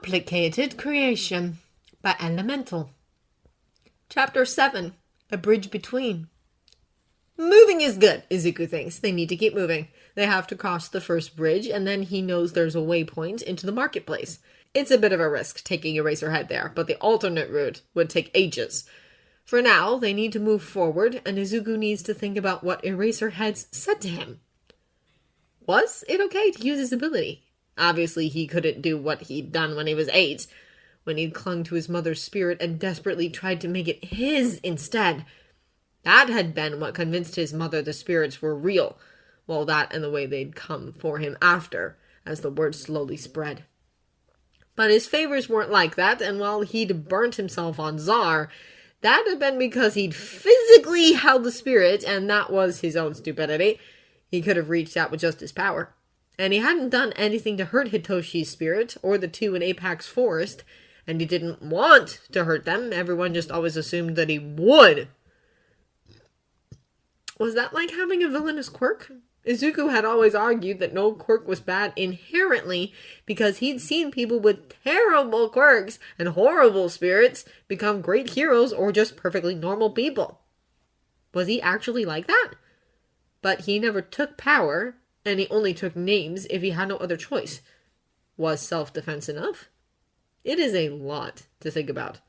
complicated creation by Elemental. Chapter 7. A Bridge Between. Moving is good, Izuku thinks. They need to keep moving. They have to cross the first bridge, and then he knows there's a waypoint into the marketplace. It's a bit of a risk taking Eraserhead there, but the alternate route would take ages. For now, they need to move forward, and Izuku needs to think about what Eraserhead said to him. Was it okay to use his ability? Obviously, he couldn't do what he'd done when he was 8, when he'd clung to his mother's spirit and desperately tried to make it his instead. That had been what convinced his mother the spirits were real. Well, that and the way they'd come for him after, as the word slowly spread. But his favors weren't like that, and while he'd burnt himself on Czar, that had been because he'd physically held the spirit, and that was his own stupidity. He could have reached out with just his power. And he hadn't done anything to hurt Hitoshi's spirit, or the two in Apex Forest, and he didn't want to hurt them. Everyone just always assumed that he would. Was that like having a villainous quirk? Izuku had always argued that no quirk was bad inherently because he'd seen people with terrible quirks and horrible spirits become great heroes or just perfectly normal people. Was he actually like that? But he never took power, and he only took names if he had no other choice. Was self-defense enough? It is a lot to think about.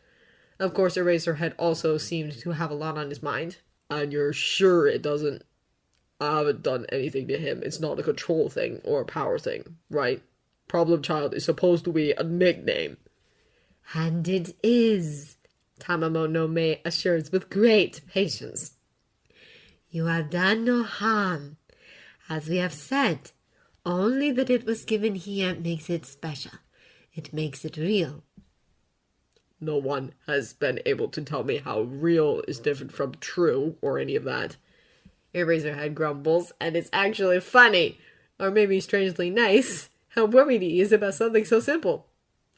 Of course, Eraserhead also seemed to have a lot on his mind. And you're sure it doesn't? I haven't done anything to him. It's not a control thing or a power thing, right? Problem Child is supposed to be a nickname. And it is, Tamamo no Me assures with great patience. You have done no harm. As we have said, only that it was given here makes it special. It makes it real. No one has been able to tell me how real is different from true or any of that. Eraserhead grumbles, and it's actually funny, or maybe strangely nice, how worried he is about something so simple.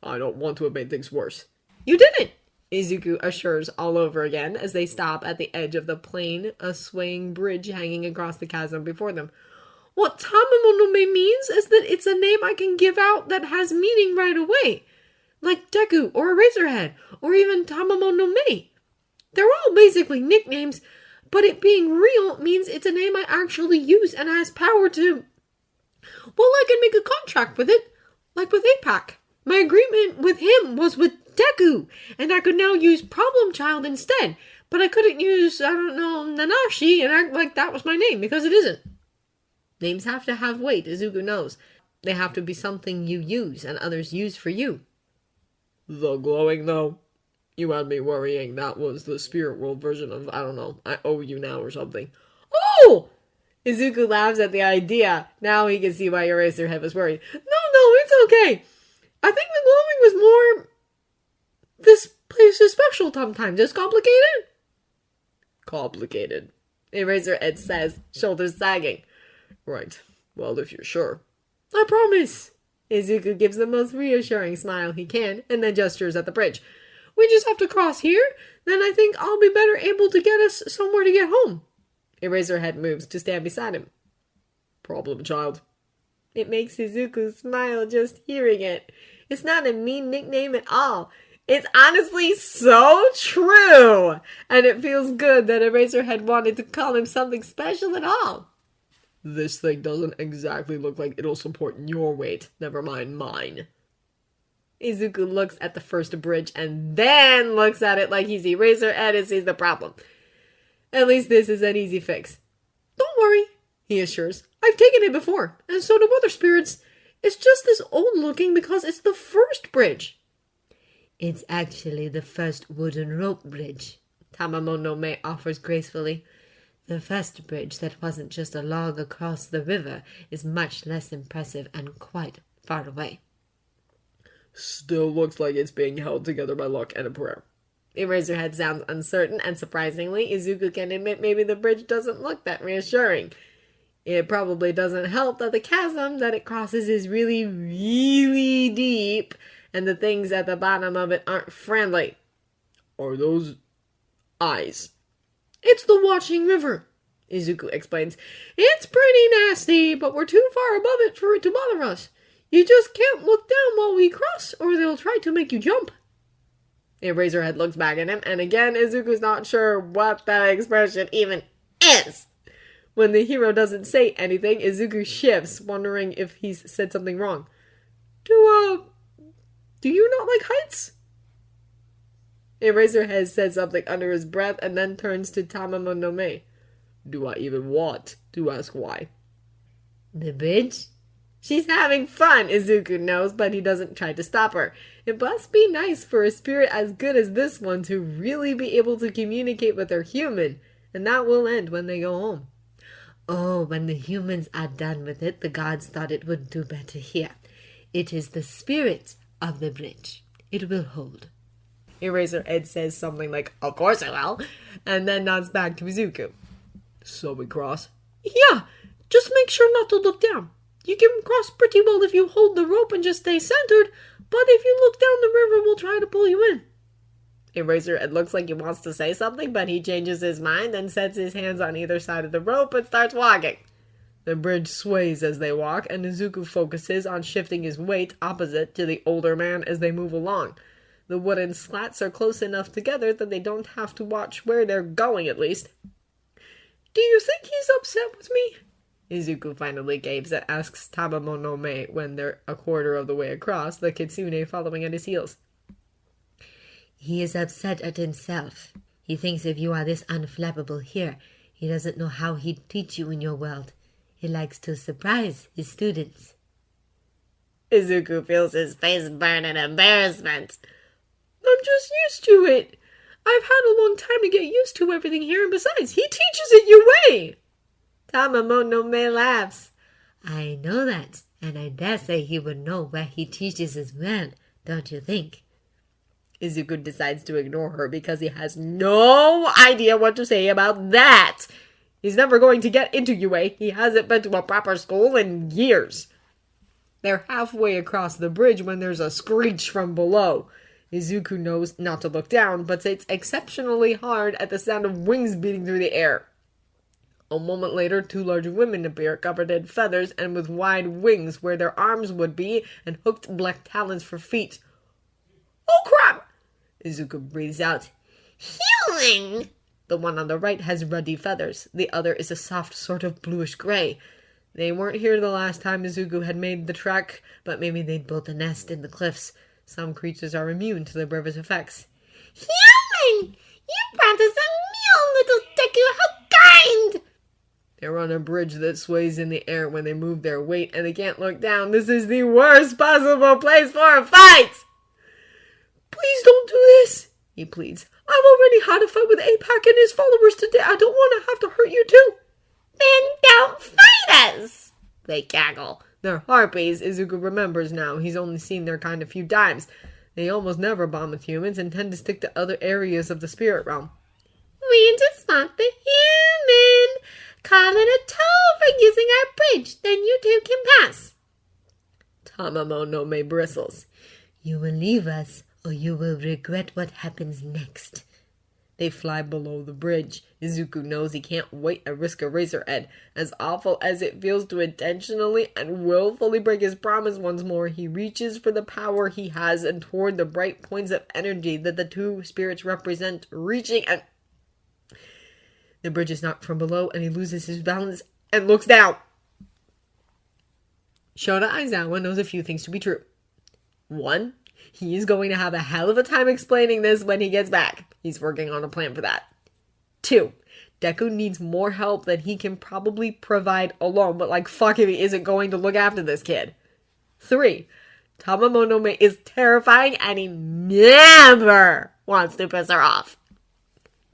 I don't want to have made things worse. You didn't, Izuku assures all over again as they stop at the edge of the plain, a swaying bridge hanging across the chasm before them. What Tamamo no Me means is that it's a name I can give out that has meaning right away. Like Deku or Eraserhead, or even Tamamo no Me. They're all basically nicknames, but it being real means it's a name I actually use and has power to... Well, I can make a contract with it, like with APAC. My agreement with him was with Deku, and I could now use Problem Child instead, but I couldn't use, Nanashi and act like that was my name, because it isn't. Names have to have weight, Izuku knows. They have to be something you use and others use for you. The glowing, though? You had me worrying that was the spirit world version of, I owe you now or something. Oh! Izuku laughs at the idea. Now he can see why Eraserhead was worried. No, it's okay. I think the glowing was more... This place is special sometimes. It's complicated? Complicated. Eraserhead says, shoulders sagging. Right. Well, if you're sure. I promise. Izuku gives the most reassuring smile he can, and then gestures at the bridge. We just have to cross here, then I think I'll be better able to get us somewhere to get home. Eraserhead moves to stand beside him. Problem Child. It makes Izuku smile just hearing it. It's not a mean nickname at all. It's honestly so true! And it feels good that Eraserhead wanted to call him something special at all. This thing doesn't exactly look like it'll support your weight, never mind mine. Izuku looks at the first bridge and then looks at it like he's Eraserhead and sees the problem. At least this is an easy fix. Don't worry, he assures. I've taken it before, and so do other spirits. It's just this old looking because it's the first bridge. It's actually the first wooden rope bridge, Tamamo no Me offers gracefully. The first bridge that wasn't just a log across the river is much less impressive and quite far away. Still looks like it's being held together by luck and a prayer. Eraserhead sounds uncertain, and surprisingly, Izuku can admit maybe the bridge doesn't look that reassuring. It probably doesn't help that the chasm that it crosses is really, really deep, and the things at the bottom of it aren't friendly. Are those eyes? It's the watching river, Izuku explains. It's pretty nasty, but we're too far above it for it to bother us. You just can't look down while we cross, or they'll try to make you jump. Eraserhead looks back at him, and again, Izuku's not sure what that expression even is. When the hero doesn't say anything, Izuku shifts, wondering if he's said something wrong. Do you not like heights? Eraserhead says something under his breath, and then turns to Tamamo no Mae. Do I even want to ask why? The bridge? She's having fun, Izuku knows, but he doesn't try to stop her. It must be nice for a spirit as good as this one to really be able to communicate with her human, and that will end when they go home. Oh, when the humans are done with it, the gods thought it would do better here. It is the spirit of the bridge. It will hold. Eraserhead says something like, of course it will, and then nods back to Izuku. So we cross? Yeah, just make sure not to look down. You can cross pretty well if you hold the rope and just stay centered, but if you look down the river, we'll try to pull you in. Eraserhead looks like he wants to say something, but he changes his mind and sets his hands on either side of the rope and starts walking. The bridge sways as they walk, and Izuku focuses on shifting his weight opposite to the older man as they move along. The wooden slats are close enough together that they don't have to watch where they're going, at least. Do you think he's upset with me? Izuku finally gaps and asks Tamamo no Mae when they're a quarter of the way across, the Kitsune following at his heels. He is upset at himself. He thinks if you are this unflappable here, he doesn't know how he'd teach you in your world. He likes to surprise his students. Izuku feels his face burn in embarrassment. I'm just used to it. I've had a long time to get used to everything here, and besides, he teaches it your way. Tamamo no Mae laughs. I know that, and I dare say he would know where he teaches as well, don't you think? Izuku decides to ignore her because he has no idea what to say about that. He's never going to get into UA. He hasn't been to a proper school in years. They're halfway across the bridge when there's a screech from below. Izuku knows not to look down, but it's exceptionally hard at the sound of wings beating through the air. A moment later, two large women appear, covered in feathers and with wide wings where their arms would be and hooked black talons for feet. Oh crap! Izuku breathes out. Healing! The one on the right has ruddy feathers. The other is a soft sort of bluish gray. They weren't here the last time Izuku had made the trek, but maybe they'd built a nest in the cliffs. Some creatures are immune to the river's effects. Healing! You brought us a meal, little Deku! How kind! They're on a bridge that sways in the air when they move their weight, and they can't look down. This is the worst possible place for a fight! Please don't do this, he pleads. I've already had a fight with APAC and his followers today. I don't want to have to hurt you too. Then don't fight us, they gaggle. They're harpies, Izuku remembers now. He's only seen their kind a few times. They almost never bond with humans and tend to stick to other areas of the spirit realm. We just want the human. Call it a toll for using our bridge. Then you two can pass. Tamamo no Mae bristles. You will leave us, or you will regret what happens next. They fly below the bridge. Izuku knows he can't wait and risk Eraserhead. As awful as it feels to intentionally and willfully break his promise once more, he reaches for the power he has and toward the bright points of energy that the two spirits represent, reaching and... The bridge is knocked from below and he loses his balance and looks down. Shota Aizawa knows a few things to be true. 1. He is going to have a hell of a time explaining this when he gets back. He's working on a plan for that. 2. Deku needs more help than he can probably provide alone, but like fuck if he isn't going to look after this kid. 3. Tamamo no Mae is terrifying and he never wants to piss her off.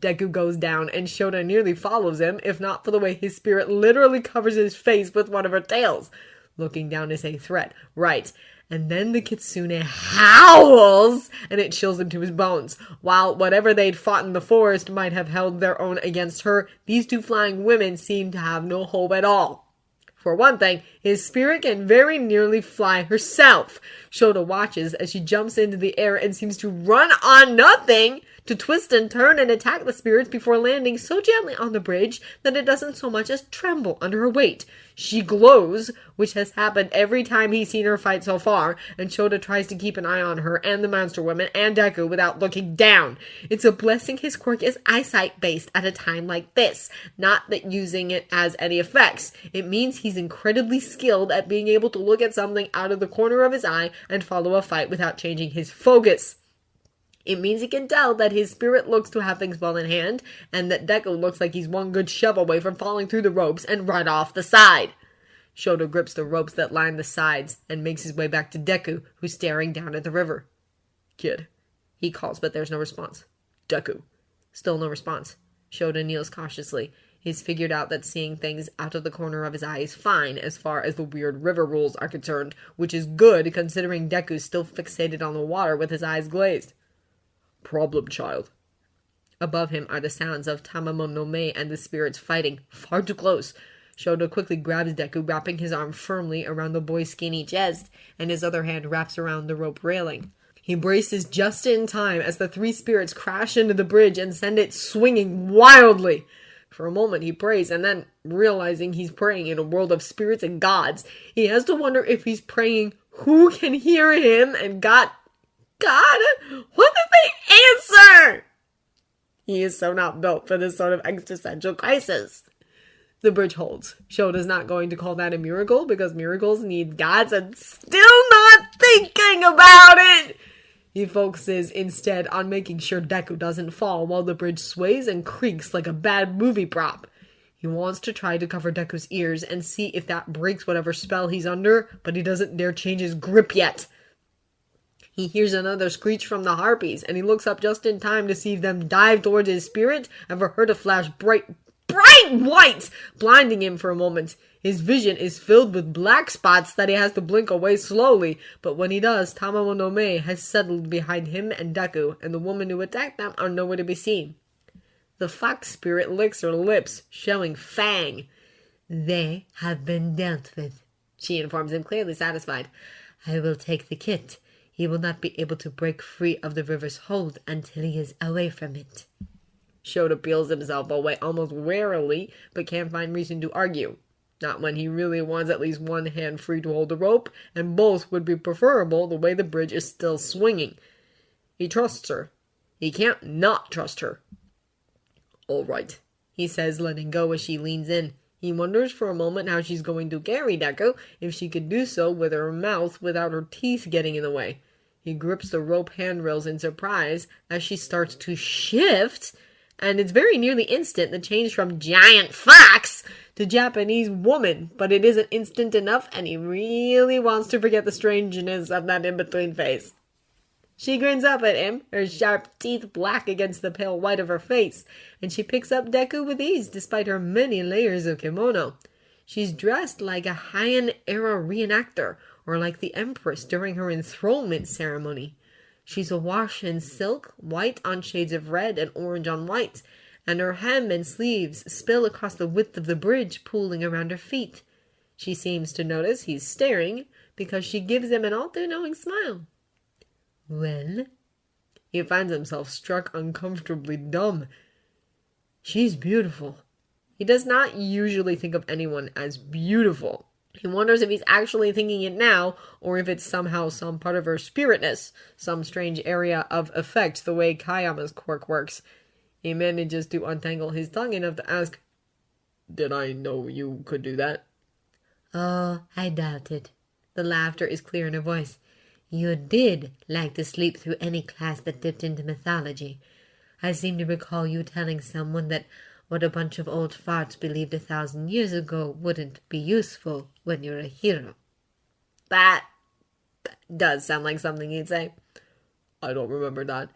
Deku goes down and Shota nearly follows him, if not for the way his spirit literally covers his face with one of her tails. Looking down is a threat, right? And then the Kitsune howls, and it chills him to his bones. While whatever they'd fought in the forest might have held their own against her, these two flying women seem to have no hope at all. For one thing, His spirit can very nearly fly herself. Shota watches as she jumps into the air and seems to run on nothing, to twist and turn and attack the spirits before landing so gently on the bridge that it doesn't so much as tremble under her weight. She glows, which has happened every time he's seen her fight so far, and Shota tries to keep an eye on her and the monster woman and Deku without looking down. It's a blessing his quirk is eyesight-based at a time like this, not that using it has any effects. It means he's incredibly skilled at being able to look at something out of the corner of his eye and follow a fight without changing his focus. It means he can tell that his spirit looks to have things well in hand, and that Deku looks like he's one good shove away from falling through the ropes and right off the side. Shota grips the ropes that line the sides and makes his way back to Deku, who's staring down at the river. "Kid," he calls, but there's no response. "Deku." Still no response. Shota kneels cautiously. He's figured out that seeing things out of the corner of his eye is fine as far as the weird river rules are concerned, which is good considering Deku's still fixated on the water with his eyes glazed. "Problem child." Above him are the sounds of Tamamo no Me and the spirits fighting, far too close. Shota quickly grabs Deku, wrapping his arm firmly around the boy's skinny chest, and his other hand wraps around the rope railing. He braces just in time as the three spirits crash into the bridge and send it swinging wildly. For a moment he prays, and then, realizing he's praying in a world of spirits and gods, he has to wonder if he's praying who can hear him and God, what if they answer? He is so not built for this sort of existential crisis. The bridge holds. Shota's not going to call that a miracle because miracles need gods and still not thinking about it. He focuses instead on making sure Deku doesn't fall while the bridge sways and creaks like a bad movie prop. He wants to try to cover Deku's ears and see if that breaks whatever spell he's under, but he doesn't dare change his grip yet. He hears another screech from the harpies, and he looks up just in time to see them dive towards his spirit and for her to flash bright white, blinding him for a moment. His vision is filled with black spots that he has to blink away slowly, but when he does, Tamamo no Me has settled behind him and Deku, and the woman who attacked them are nowhere to be seen. The fox spirit licks her lips, showing fang. "They have been dealt with," she informs him, clearly satisfied. "I will take the kit. He will not be able to break free of the river's hold until he is away from it." Shota peels himself away almost warily, but can't find reason to argue. Not when he really wants at least one hand free to hold the rope, and both would be preferable the way the bridge is still swinging. He trusts her. He can't not trust her. "All right," he says, letting go as she leans in. He wonders for a moment how she's going to carry Deku, if she could do so with her mouth without her teeth getting in the way. He grips the rope handrails in surprise as she starts to shift, and it's very nearly instant, the change from giant fox to Japanese woman, but it isn't instant enough, and he really wants to forget the strangeness of that in-between face. She grins up at him, her sharp teeth black against the pale white of her face, and she picks up Deku with ease despite her many layers of kimono. She's dressed like a Heian-era reenactor, or like the Empress during her enthronement ceremony. She's awash in silk, white on shades of red and orange on white, and her hem and sleeves spill across the width of the bridge, pooling around her feet. She seems to notice he's staring, because she gives him an all-too-knowing smile. "Well?" He finds himself struck uncomfortably dumb. She's beautiful. He does not usually think of anyone as beautiful. He wonders if he's actually thinking it now, or if it's somehow some part of her spiritness, some strange area of effect, the way Kayama's quirk works. He manages to untangle his tongue enough to ask, "Did I know you could do that?" "Oh, I doubt it." The laughter is clear in her voice. "You did like to sleep through any class that dipped into mythology. I seem to recall you telling someone that what a bunch of old farts believed 1,000 years ago wouldn't be useful when you're a hero." That does sound like something he'd say. "I don't remember that."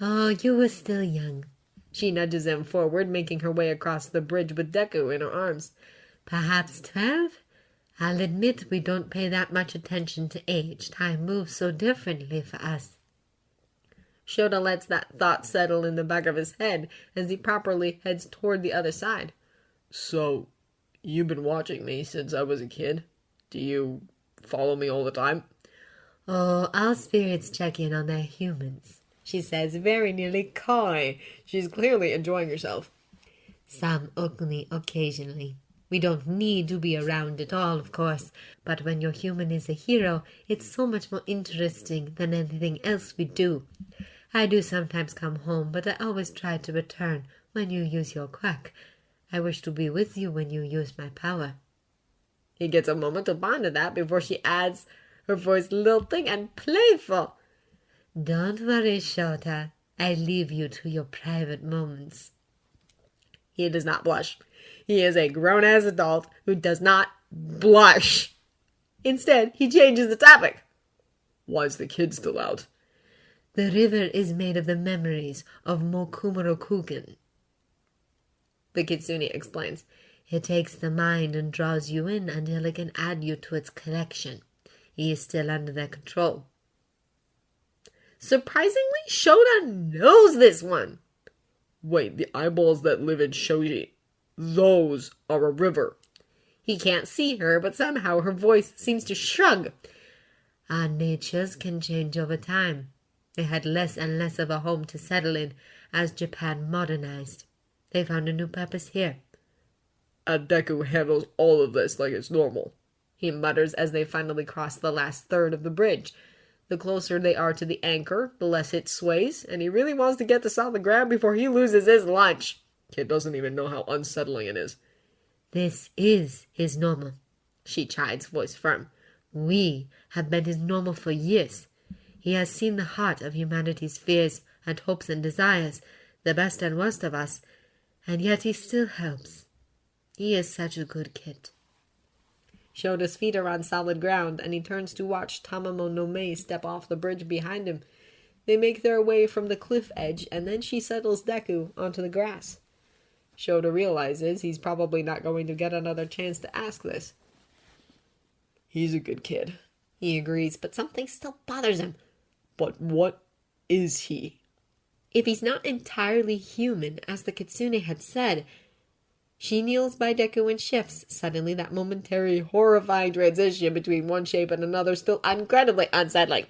"Oh, you were still young." She nudges him forward, making her way across the bridge with Deku in her arms. "Perhaps 12? I'll admit we don't pay that much attention to age. Time moves so differently for us." Shota lets that thought settle in the back of his head as he properly heads toward the other side. "So, you've been watching me since I was a kid?" Do you follow me all the time? Oh, our spirits check in on their humans, She says, very nearly coy. She's clearly enjoying herself. some only occasionally. We don't need to be around at all, of course, but when your human is a hero, it's so much more interesting than anything else we do. I do sometimes come home, but I always try to return when you use your quack. I wish to be with you when you use my power. He gets a moment to ponder that before she adds, her voice lilting and playful. Don't worry, Shota. I leave you to your private moments. He does not blush. He is a grown-ass adult who does not blush. Instead, he changes the topic. Why is the kid still out? The river is made of the memories of Mokumuro Kugen. The Kitsune explains. It takes the mind and draws you in until it can add you to its collection. He is still under their control. Surprisingly, Shota knows this one. Wait, the eyeballs that live in Shoji, those are a river. He can't see her, but somehow her voice seems to shrug. Our natures can change over time. They had less and less of a home to settle in as Japan modernized. They found a new purpose here. And Deku handles all of this like it's normal. He mutters as they finally cross the last third of the bridge. The closer they are to the anchor, the less it sways, and he really wants to get this on the ground before he loses his lunch. Kid doesn't even know how unsettling it is. This is his normal, she chides, voice firm. We have been his normal for years. He has seen the heart of humanity's fears and hopes and desires, the best and worst of us, and yet he still helps. He is such a good kid. Shota's feet are on solid ground, and he turns to watch Tamamo no Mei step off the bridge behind him. They make their way from the cliff edge, and then she settles Deku onto the grass. Shota realizes he's probably not going to get another chance to ask this. He's a good kid, he agrees, but something still bothers him. But what is he? If he's not entirely human, as the Kitsune had said. She kneels by Deku and shifts. Suddenly, that momentary, horrifying transition between one shape and another still incredibly unsettling.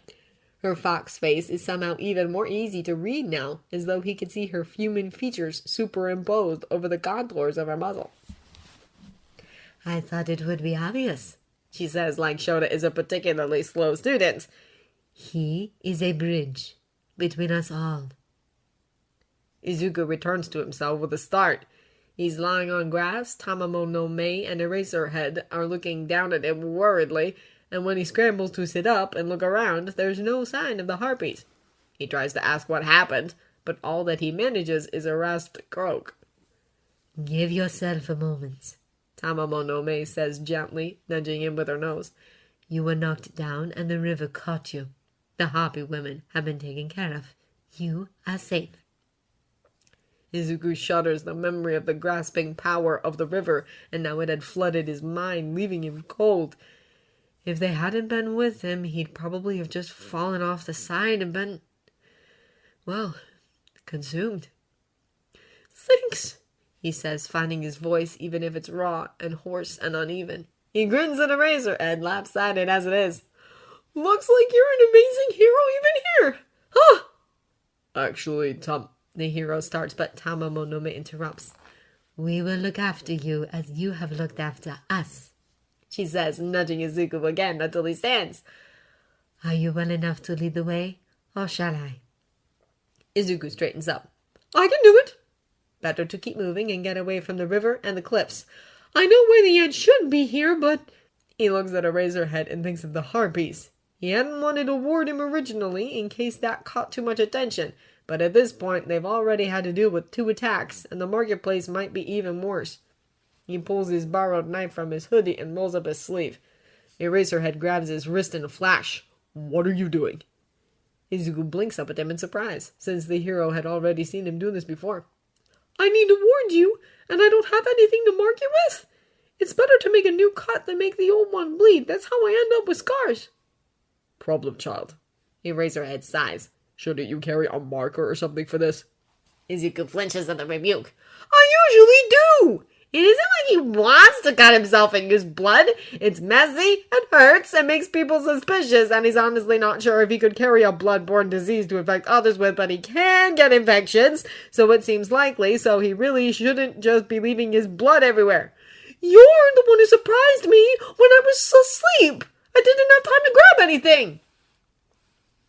Her fox face is somehow even more easy to read now, as though he could see her human features superimposed over the contours of her muzzle. I thought it would be obvious, She says, like Shota is a particularly slow student. He is a bridge between us all. Izuku returns to himself with a start. He's lying on grass. Tamamo no Mei and Eraserhead are looking down at him worriedly, and when he scrambles to sit up and look around, there's no sign of the harpies. He tries to ask what happened, but all that he manages is a rasped croak. Give yourself a moment, Tamamo no Mei says gently, nudging him with her nose. You were knocked down and the river caught you. The harpy women have been taken care of. You are safe. Izuku shudders the memory of the grasping power of the river, and now it had flooded his mind, leaving him cold. If they hadn't been with him, he'd probably have just fallen off the side and been, well, consumed. Thanks, he says, finding his voice even if it's raw and hoarse and uneven. He grins at Eraserhead, lopsided as it is. Looks like you're an amazing hero even here, huh? Actually, the hero starts, but Tamamo no Mei interrupts. We will look after you as you have looked after us, she says, nudging Izuku again until he stands. Are you well enough to lead the way, or shall I? Izuku straightens up. I can do it. Better to keep moving and get away from the river and the cliffs. I know where the edge should be here, but... He looks at Eraserhead and thinks of the harpies. He hadn't wanted to ward him originally in case that caught too much attention, but at this point they've already had to deal with 2 attacks, and the marketplace might be even worse. He pulls his borrowed knife from his hoodie and rolls up his sleeve. Eraserhead grabs his wrist in a flash. What are you doing? Izuku blinks up at him in surprise, since the hero had already seen him do this before. I need to warn you, and I don't have anything to mark it with. It's better to make a new cut than make the old one bleed. That's how I end up with scars. Problem child. Eraserhead sighs. Shouldn't you carry a marker or something for this? Izuku flinches at the rebuke. I usually do! It isn't like he wants to cut himself and use blood. It's messy and hurts and makes people suspicious, and he's honestly not sure if he could carry a blood-borne disease to infect others with, but he can get infections, so it seems likely, so he really shouldn't just be leaving his blood everywhere. You're the one who surprised me when I was asleep. I didn't have time to grab anything.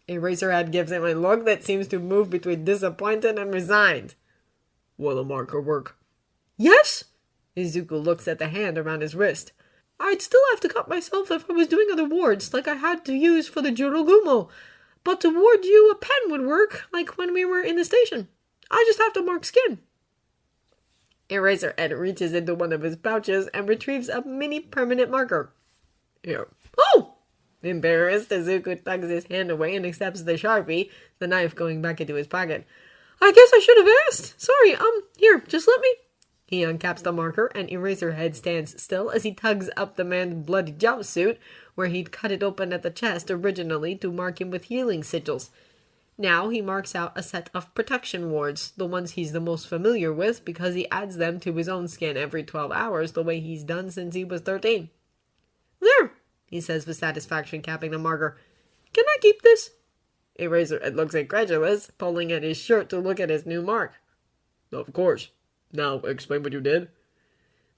Eraserhead gives him a look that seems to move between disappointed and resigned. Will the marker work? Yes. Izuku looks at the hand around his wrist. I'd still have to cut myself if I was doing other wards, like I had to use for the Jurogumo. But to ward you, a pen would work, like when we were in the station. I just have to mark skin. Eraserhead reaches into one of his pouches and retrieves a mini permanent marker. Here. Oh! Embarrassed, Izuku tugs his hand away and accepts the Sharpie, the knife going back into his pocket. I guess I should have asked. Sorry, here, just let me... He uncaps the marker, and Eraserhead stands still as he tugs up the man's bloody jumpsuit, where he'd cut it open at the chest originally to mark him with healing sigils. Now he marks out a set of protection wards, the ones he's the most familiar with because he adds them to his own skin every 12 hours the way he's done since he was 13. There, he says with satisfaction, capping the marker. Can I keep this? Eraserhead looks incredulous, pulling at his shirt to look at his new mark. Of course. Now, explain what you did.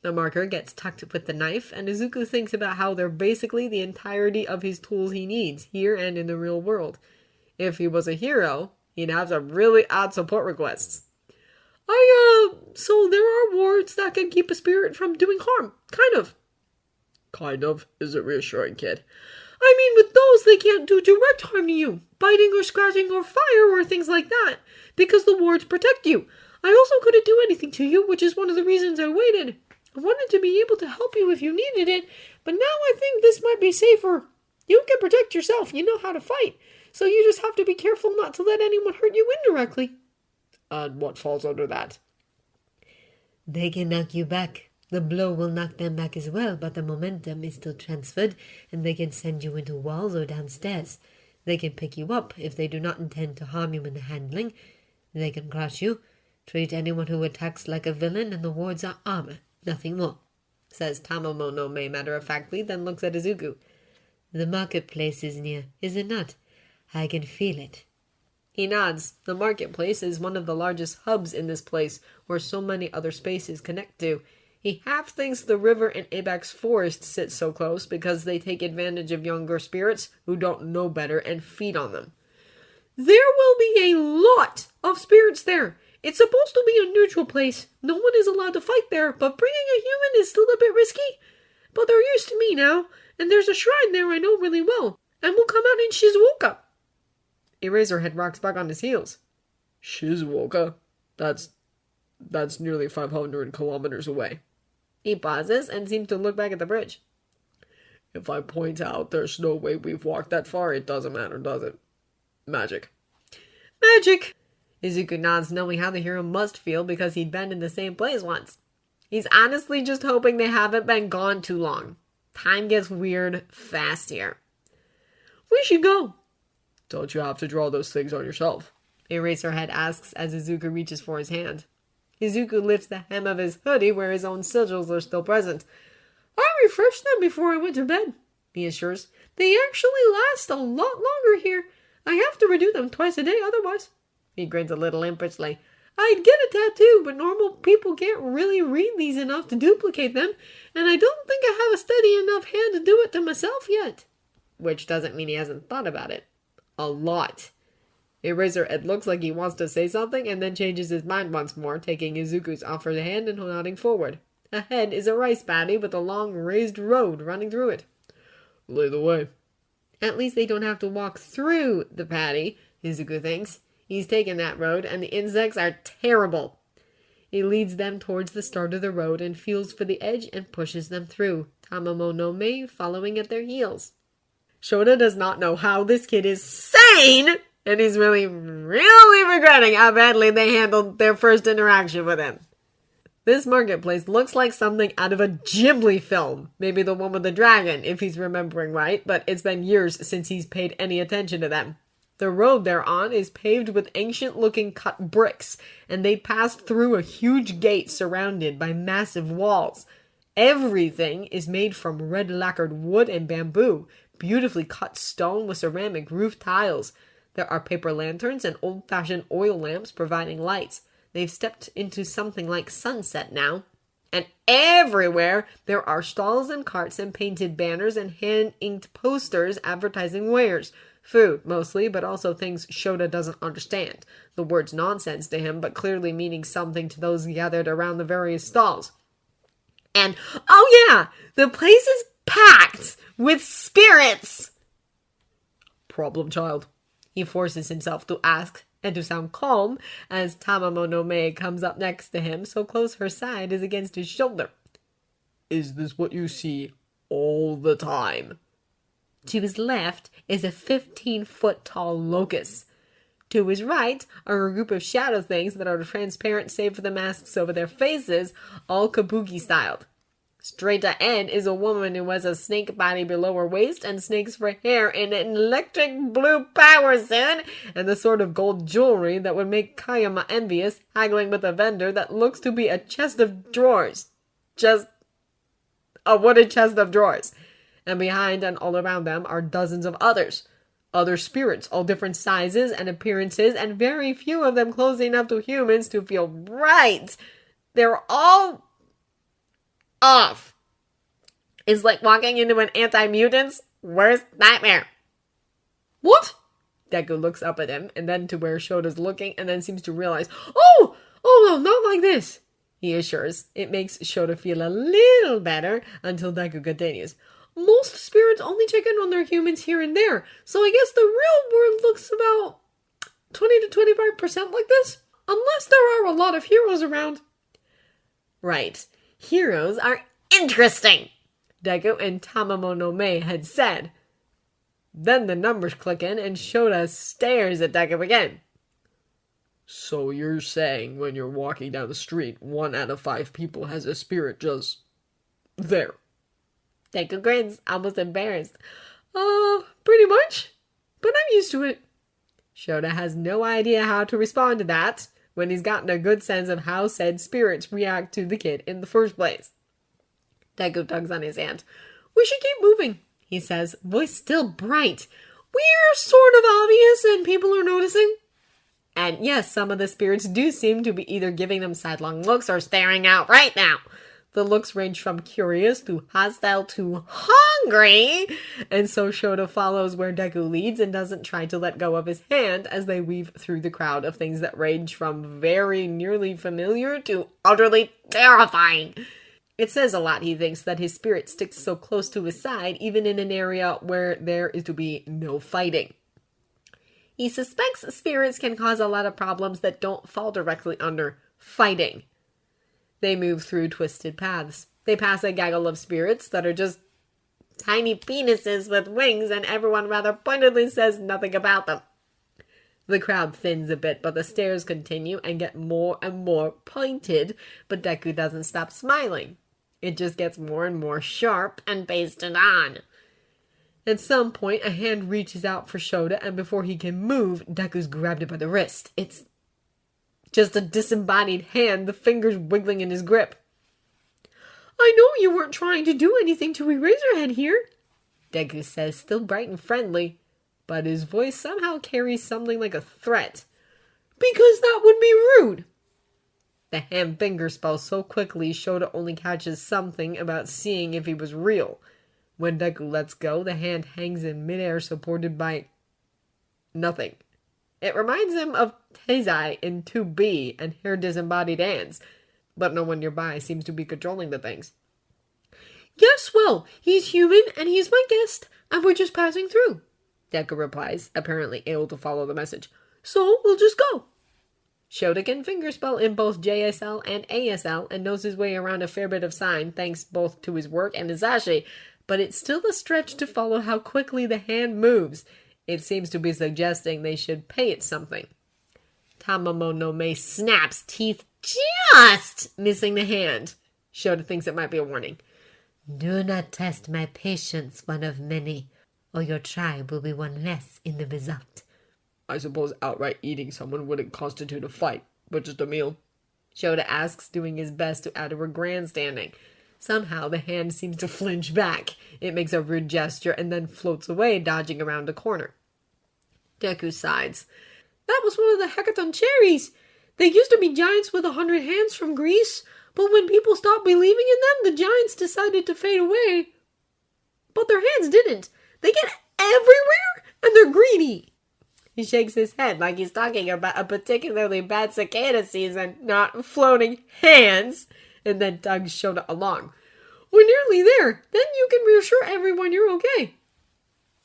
The marker gets tucked with the knife, and Izuku thinks about how they're basically the entirety of his tools he needs, here and in the real world. If he was a hero, he'd have some really odd support requests. So there are wards that can keep a spirit from doing harm. Kind of. Kind of? Is it reassuring, kid? I mean, with those, they can't do direct harm to you. Biting or scratching or fire or things like that. Because the wards protect you. I also couldn't do anything to you, which is one of the reasons I waited. I wanted to be able to help you if you needed it, but now I think this might be safer. You can protect yourself. You know how to fight. So you just have to be careful not to let anyone hurt you indirectly. And what falls under that? They can knock you back. The blow will knock them back as well, but the momentum is still transferred, and they can send you into walls or downstairs. They can pick you up if they do not intend to harm you in the handling. They can crush you. Treat anyone who attacks like a villain, and the wards are armor. Nothing more, says Tamamo no Mae matter-of-factly, then looks at Izuku. The marketplace is near, is it not? I can feel it. He nods. The marketplace is one of the largest hubs in this place, where so many other spaces connect to. He half thinks the river and Ibex forest sit so close because they take advantage of younger spirits who don't know better and feed on them. There will be a lot of spirits there. It's supposed to be a neutral place. No one is allowed to fight there, but bringing a human is still a bit risky. But they're used to me now, and there's a shrine there I know really well, and we'll come out in Shizuoka. Eraserhead rocks back on his heels. Shizuoka? That's nearly 500 kilometers away. He pauses and seems to look back at the bridge. If I point out there's no way we've walked that far, it doesn't matter, does it? Magic. Magic! Izuku nods, knowing how the hero must feel because he'd been in the same place once. He's honestly just hoping they haven't been gone too long. Time gets weird fast here. We should go. Don't you have to draw those things on yourself? Eraserhead asks as Izuku reaches for his hand. Izuku lifts the hem of his hoodie where his own sigils are still present. I refreshed them before I went to bed, he assures. They actually last a lot longer here. I have to redo them twice a day otherwise. He grins a little impishly. I'd get a tattoo, but normal people can't really read these enough to duplicate them, and I don't think I have a steady enough hand to do it to myself yet. Which doesn't mean he hasn't thought about it. A lot. Eraserhead looks like he wants to say something and then changes his mind once more, taking Izuku's offered hand and nodding forward. Ahead is a rice paddy with a long raised road running through it. Lead the way. At least they don't have to walk through the paddy, Izuku thinks. He's taken that road, and the insects are terrible. He leads them towards the start of the road and feels for the edge and pushes them through, Tamamo no Mae following at their heels. Shota does not know how this kid is sane, and he's really regretting how badly they handled their first interaction with him. This marketplace looks like something out of a Ghibli film, maybe the one with the dragon, if he's remembering right, but it's been years since he's paid any attention to them. The road they're on is paved with ancient-looking cut bricks, and they pass through a huge gate surrounded by massive walls. Everything is made from red lacquered wood and bamboo, beautifully cut stone with ceramic roof tiles. There are paper lanterns and old-fashioned oil lamps providing lights. They've stepped into something like sunset now. And everywhere there are stalls and carts and painted banners and hand-inked posters advertising wares. Food, mostly, but also things Shota doesn't understand. The word's nonsense to him, but clearly meaning something to those gathered around the various stalls. And, oh yeah, the place is packed with spirits! Problem child, he forces himself to ask, and to sound calm, as Tamamo no Mae comes up next to him, so close her side is against his shoulder. Is this what you see all the time? To his left is a 15-foot-tall locust. To his right are a group of shadow things that are transparent save for the masks over their faces, all kabuki-styled. Straight ahead is a woman who has a snake body below her waist and snakes for hair in an electric blue power suit and the sort of gold jewelry that would make Kayama envious, haggling with a vendor that looks to be a chest of drawers. Just a wooden chest of drawers. And behind and all around them are dozens of others. Other spirits, all different sizes and appearances, and very few of them close enough to humans to feel right. They're all off. It's like walking into an anti-mutant's worst nightmare. What? Deku looks up at him, and then to where Shota's looking, and then seems to realize, Oh, no, not like this, he assures. It makes Shota feel a little better until Deku continues. Most spirits only check in on their humans here and there, so I guess the real world looks about 20 to 25% like this, unless there are a lot of heroes around. Right. Heroes are interesting, Deku and Tamamo no Mae had said. Then the numbers click in and Shota stares at Deku again. So you're saying when you're walking down the street, 1 out of 5 people has a spirit just there? Deku grins, almost embarrassed. Pretty much. But I'm used to it. Shota has no idea how to respond to that when he's gotten a good sense of how said spirits react to the kid in the first place. Deku tugs on his hand. We should keep moving, he says, voice still bright. We're sort of obvious and people are noticing. And yes, some of the spirits do seem to be either giving them sidelong looks or staring out right now. The looks range from curious to hostile to hungry. And so Shota follows where Deku leads and doesn't try to let go of his hand as they weave through the crowd of things that range from very nearly familiar to utterly terrifying. It says a lot, he thinks, that his spirit sticks so close to his side, even in an area where there is to be no fighting. He suspects spirits can cause a lot of problems that don't fall directly under fighting. They move through twisted paths. They pass a gaggle of spirits that are just tiny penises with wings, and everyone rather pointedly says nothing about them. The crowd thins a bit, but the stares continue and get more and more pointed, but Deku doesn't stop smiling. It just gets more and more sharp and pasted on. At some point, a hand reaches out for Shota, and before he can move, Deku's grabbed it by the wrist. It's just a disembodied hand, the fingers wiggling in his grip. I know you weren't trying to do anything to Eraserhead here, Deku says, still bright and friendly, but his voice somehow carries something like a threat. Because that would be rude. The hand finger spells so quickly, Shota only catches something about seeing if he was real. When Deku lets go, the hand hangs in midair supported by nothing. It reminds him of Taizai in 2B and her disembodied hands, but no one nearby seems to be controlling the things. Yes, well, he's human and he's my guest, and we're just passing through, Deku replies, apparently able to follow the message. So we'll just go. Shota can fingerspell in both JSL and ASL and knows his way around a fair bit of sign thanks both to his work and his sachet, but it's still a stretch to follow how quickly the hand moves. It seems to be suggesting they should pay it something. Tamamo no Mae snaps, teeth just missing the hand. Shota thinks it might be a warning. Do not test my patience, one of many, or your tribe will be one less in the result. I suppose outright eating someone wouldn't constitute a fight, but just a meal. Shota asks, doing his best to add a grandstanding. Somehow the hand seems to flinch back. It makes a rude gesture and then floats away, dodging around a corner. Deku sighs. That was one of the hecaton cherries. They used to be giants with 100 hands from Greece, but when people stopped believing in them, the giants decided to fade away. But their hands didn't. They get everywhere, and they're greedy. He shakes his head like he's talking about a particularly bad cicada season, not floating hands, and then tugs Shota along. We're nearly there. Then you can reassure everyone you're okay.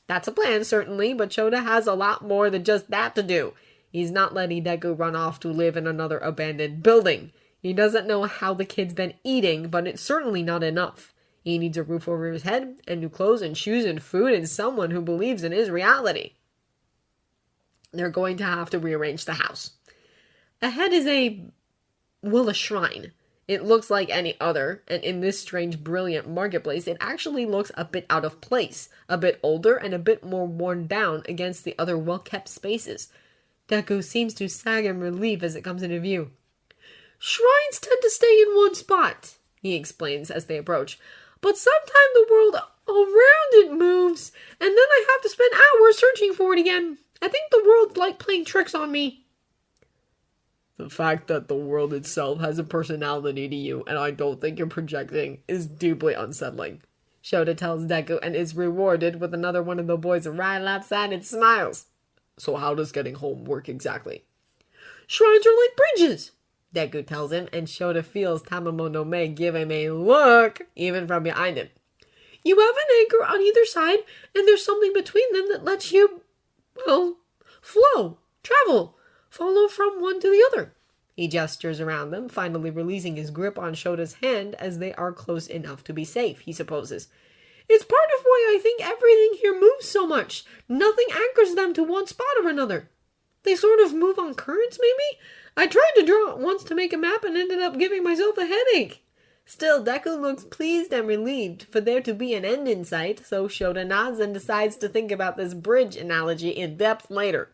That's a plan, certainly, but Shota has a lot more than just that to do. He's not letting Deku run off to live in another abandoned building. He doesn't know how the kid's been eating, but it's certainly not enough. He needs a roof over his head, and new clothes and shoes and food, and someone who believes in his reality. They're going to have to rearrange the house. Ahead is a shrine. It looks like any other, and in this strange, brilliant marketplace, it actually looks a bit out of place, a bit older, and a bit more worn down against the other well-kept spaces. Deku seems to sag in relief as it comes into view. Shrines tend to stay in one spot, he explains as they approach, but sometimes the world around it moves, and then I have to spend hours searching for it again. I think the world's like playing tricks on me. The fact that the world itself has a personality to you, and I don't think you're projecting, is deeply unsettling. Shota tells Deku and is rewarded with another one of the boys' wry, lopsided smiles. So how does getting home work exactly? Shrines are like bridges, Deku tells him, and Shota feels Tamamo no Mae give him a look, even from behind him. You have an anchor on either side, and there's something between them that lets you, flow, travel, follow from one to the other. He gestures around them, finally releasing his grip on Shota's hand as they are close enough to be safe, he supposes. It's part of why I think everything here moves so much. Nothing anchors them to one spot or another. They sort of move on currents, maybe? I tried to draw it once to make a map and ended up giving myself a headache. Still, Deku looks pleased and relieved for there to be an end in sight, so Shota nods and decides to think about this bridge analogy in depth later.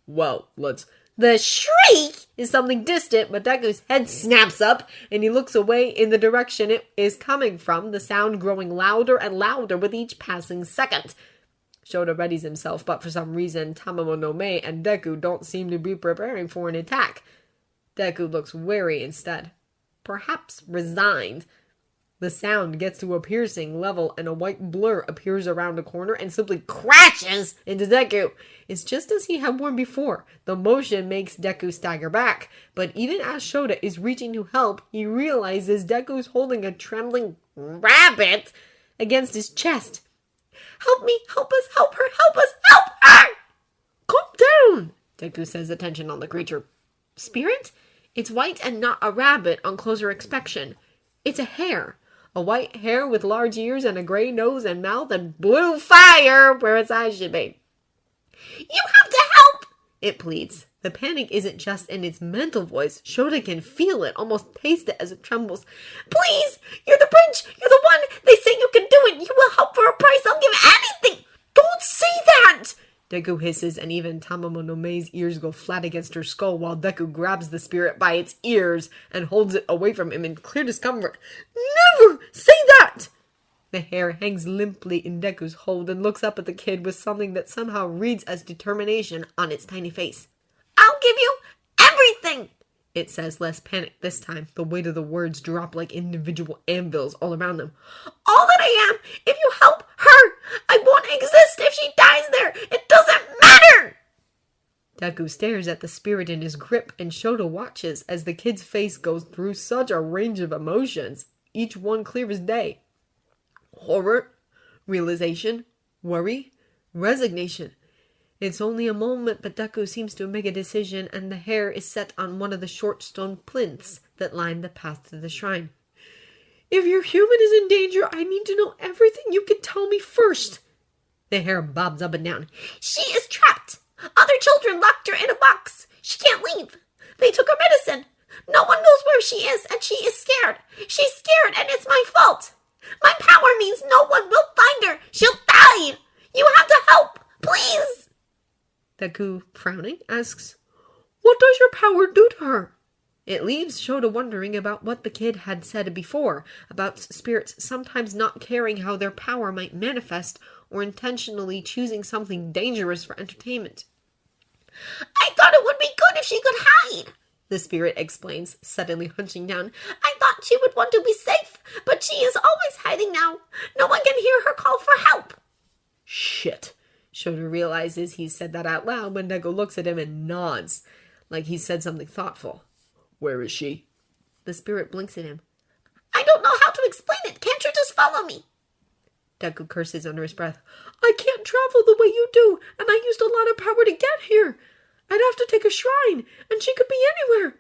Well, let's... The shriek is something distant, but Deku's head snaps up, and he looks away in the direction it is coming from, the sound growing louder and louder with each passing second. Shota readies himself, but for some reason, Tamamo no Mae and Deku don't seem to be preparing for an attack. Deku looks wary instead. Perhaps resigned. The sound gets to a piercing level and a white blur appears around a corner and simply crashes into Deku. It's just as he had warned before. The motion makes Deku stagger back, but even as Shota is reaching to help, he realizes Deku's holding a trembling rabbit against his chest. Help me, help us, help her, help us, help her! Calm down, Deku says, attention on the creature. Spirit? It's white and not a rabbit on closer inspection. It's a hare. A white hare with large ears and a gray nose and mouth and blue fire where its eyes should be. You have to help, it pleads. The panic isn't just in its mental voice. Shota can feel it, almost taste it as it trembles. Please, you're the bridge. You're the one. They say you can do it. You will help for a price. I'll give anything. Don't say that. Deku hisses, and even Tamamo no Mae's ears go flat against her skull while Deku grabs the spirit by its ears and holds it away from him in clear discomfort. Never say that! The hare hangs limply in Deku's hold and looks up at the kid with something that somehow reads as determination on its tiny face. I'll give you everything, it says, less panicked this time. The weight of the words drop like individual anvils all around them. All that I am, if you help her, I won't exist if she dies there. It doesn't matter. Deku stares at the spirit in his grip, and Shota watches as the kid's face goes through such a range of emotions, each one clear as day. Horror, realization, worry, resignation. It's only a moment, but Deku seems to make a decision, and the hare is set on one of the short stone plinths that line the path to the shrine. If your human is in danger, I need to know everything you can tell me first. The hare bobs up and down. She is trapped. Other children locked her in a box. She can't leave. They took her medicine. No one knows where she is, and she is scared. She's scared, and it's my fault. My power means no one will find her. She'll die. You have to help, please. Deku, frowning, asks, "What does your power do to her?" It leaves Shota wondering about what the kid had said before, about spirits sometimes not caring how their power might manifest or intentionally choosing something dangerous for entertainment. "I thought it would be good if she could hide," the spirit explains, suddenly hunching down. "I thought she would want to be safe, but she is always hiding now. No one can hear her call for help." Shit. Shota realizes he said that out loud when Deku looks at him and nods, like he said something thoughtful. "Where is she?" The spirit blinks at him. "I don't know how to explain it. Can't you just follow me?" Deku curses under his breath. "I can't travel the way you do, and I used a lot of power to get here. I'd have to take a shrine, and she could be anywhere."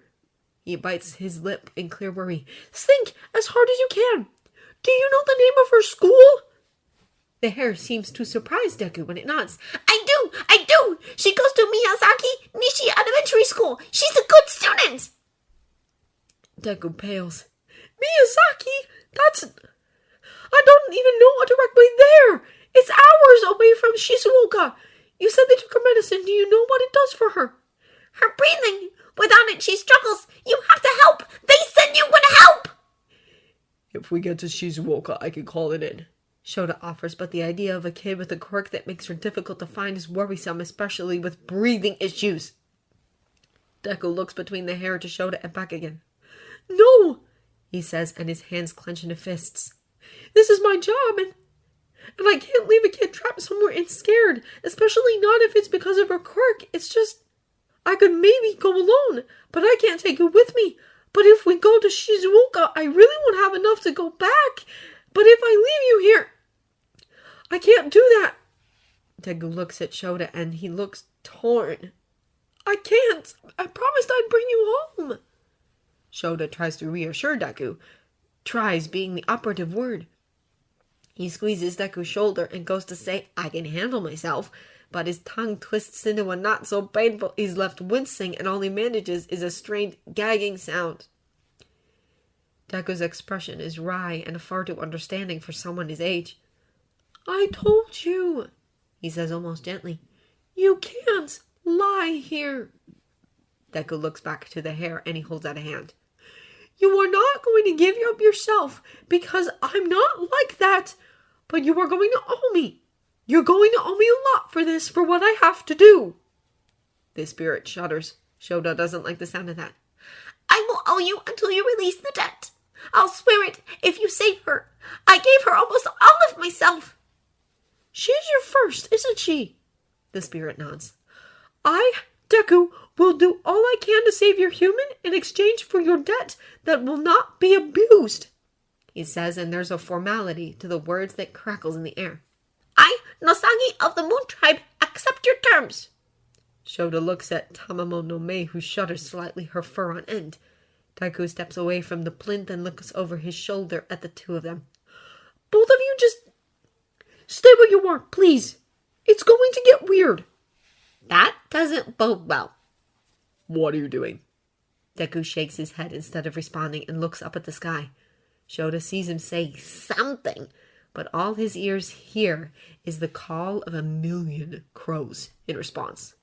He bites his lip in clear worry. "Think as hard as you can. Do you know the name of her school?" The hare seems to surprise Deku when it nods. I do! She goes to Miyazaki Nishi Elementary School. She's a good student!" Deku pales. "Miyazaki? That's... I don't even know a direct way there. It's hours away from Shizuoka. You said they took her medicine. Do you know what it does for her?" "Her breathing. Without it, she struggles. You have to help. They said you would help." "If we get to Shizuoka, I can call it in," Shota offers, but the idea of a kid with a quirk that makes her difficult to find is worrisome, especially with breathing issues. Deku looks between the hair to Shota and back again. "No," he says, and his hands clench into fists. "This is my job, and I can't leave a kid trapped somewhere and scared, especially not if it's because of her quirk. It's just, I could maybe go alone, but I can't take you with me. But if we go to Shizuoka, I really won't have enough to go back. But if I leave you here, I can't do that." Deku looks at Shota and he looks torn. "I can't. I promised I'd bring you home." Shota tries to reassure Deku. Tries being the operative word. He squeezes Deku's shoulder and goes to say, "I can handle myself," but his tongue twists into a knot so painful he's left wincing and all he manages is a strained, gagging sound. Deku's expression is wry and far too understanding for someone his age. "I told you," he says almost gently. "You can't lie here." Deku looks back to the hair and he holds out a hand. "You are not going to give up yourself because I'm not like that, but you are going to owe me. You're going to owe me a lot for this, for what I have to do." The spirit shudders. Shota doesn't like the sound of that. "I will owe you until you release the debt. I'll swear it if you save her. I gave her almost all of myself." "She's your first, isn't she?" The spirit nods. "I, Deku, will do all I can to save your human in exchange for your debt that will not be abused," he says, and there's a formality to the words that crackles in the air. "I, Nosagi of the Moon Tribe, accept your terms." Shota looks at Tamamo no Mei, who shudders slightly, her fur on end. Deku steps away from the plinth and looks over his shoulder at the two of them. "Both of you just stay where you are, please. It's going to get weird." That doesn't bode well. "What are you doing?" Deku shakes his head instead of responding and looks up at the sky. Shota sees him say something, but all his ears hear is the call of 1,000,000 crows in response.